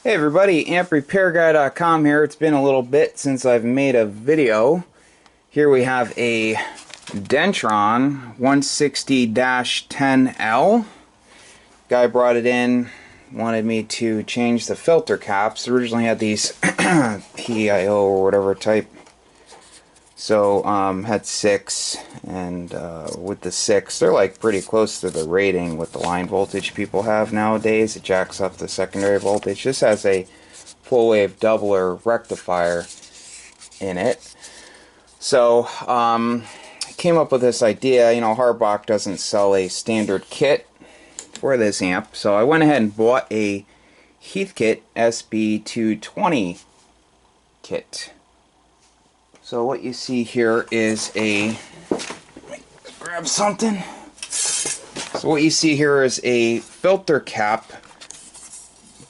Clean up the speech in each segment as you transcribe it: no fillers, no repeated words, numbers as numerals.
Hey everybody, amprepairguy.com here. It's been a little bit since I've made a video. Here we have a dentron160-10L. Guy brought it in, wanted me to change the filter caps. Originally had these PIO or whatever type. So had 6, and with the 6, they're like pretty close to the rating with the line voltage people have nowadays. It jacks up the secondary voltage. This has a full wave doubler rectifier in it. So I came up with this idea. You know, Harbach doesn't sell a standard kit for this amp, so I went ahead and bought a Heathkit SB220 kit. So what you see here is a, grab something. So what you see here is a filter cap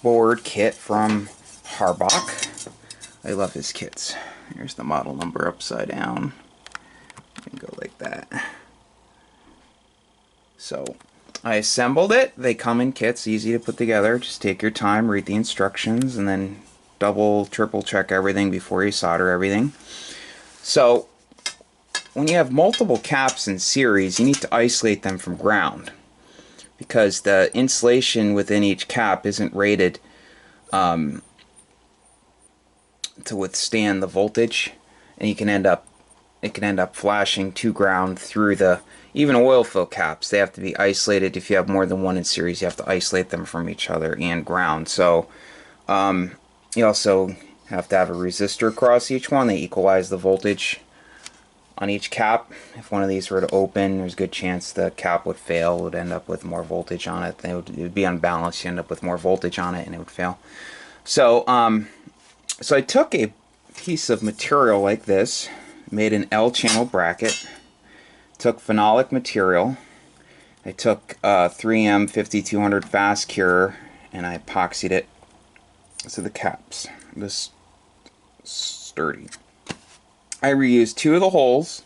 board kit from Harbach. I love his kits. Here's the model number upside down. You can go like that. So I assembled it. They come in kits, easy to put together. Just take your time, read the instructions, and then double, triple check everything before you solder everything. So, when you have multiple caps in series, you need to isolate them from ground, because the insulation within each cap isn't rated to withstand the voltage, and it can end up flashing to ground through the, even oil fill caps, they have to be isolated. If you have more than one in series, you have to isolate them from each other and ground. So, you also have to have a resistor across each one. They equalize the voltage on each cap. If one of these were to open, there's a good chance the cap would fail. It would end up with more voltage on it. It would be unbalanced. You end up with more voltage on it, and it would fail. So, so I took a piece of material like this, made an L channel bracket, took phenolic material. I took 3M 5200 fast cure, and I epoxied it to the caps. This sturdy. I reused 2 of the holes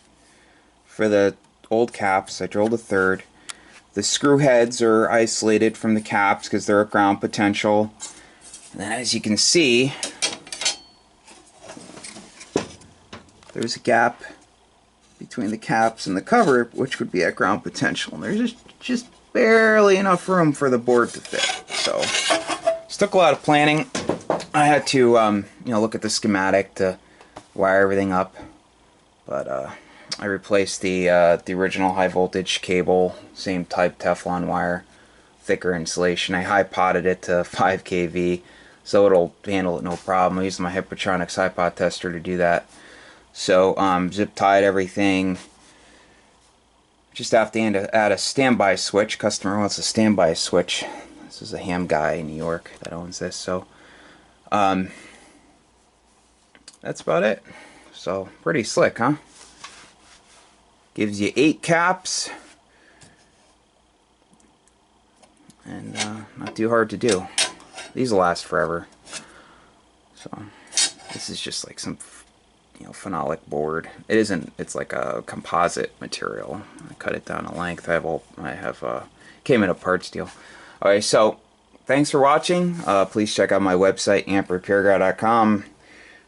for the old caps. I drilled a 3rd. The screw heads are isolated from the caps because they're at ground potential. And then, as you can see, there's a gap between the caps and the cover, which would be at ground potential. And there's just barely enough room for the board to fit. So, this took a lot of planning. I had to, you know, look at the schematic to wire everything up, but I replaced the original high voltage cable, same type Teflon wire, thicker insulation. I high potted it to 5 kV, so it'll handle it no problem. I used my Hypertronics high pot tester to do that. So zip tied everything. Just have to add a standby switch. Customer wants a standby switch. This is a ham guy in New York that owns this, so. That's about it. So, pretty slick, huh? Gives you 8 caps, and not too hard to do. These will last forever. So, this is just like some, you know, phenolic board. It isn't. It's like a composite material. I cut it down to length. Came in a parts deal. All right, so. Thanks for watching. Please check out my website, amprepairguy.com.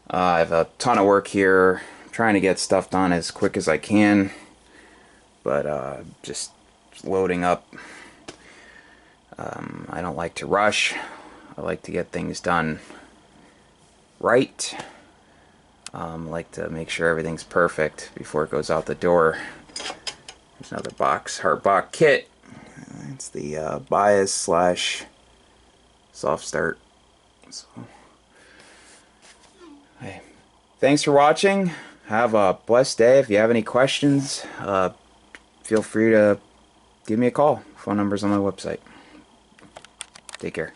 I have a ton of work here. I'm trying to get stuff done as quick as I can, but just loading up. I don't like to rush. I like to get things done right. I like to make sure everything's perfect before it goes out the door. There's another box, harbach kit. It's the bias / soft start. So, hey, thanks for watching. Have a blessed day. If you have any questions, feel free to give me a call. Phone number's on my website. Take care.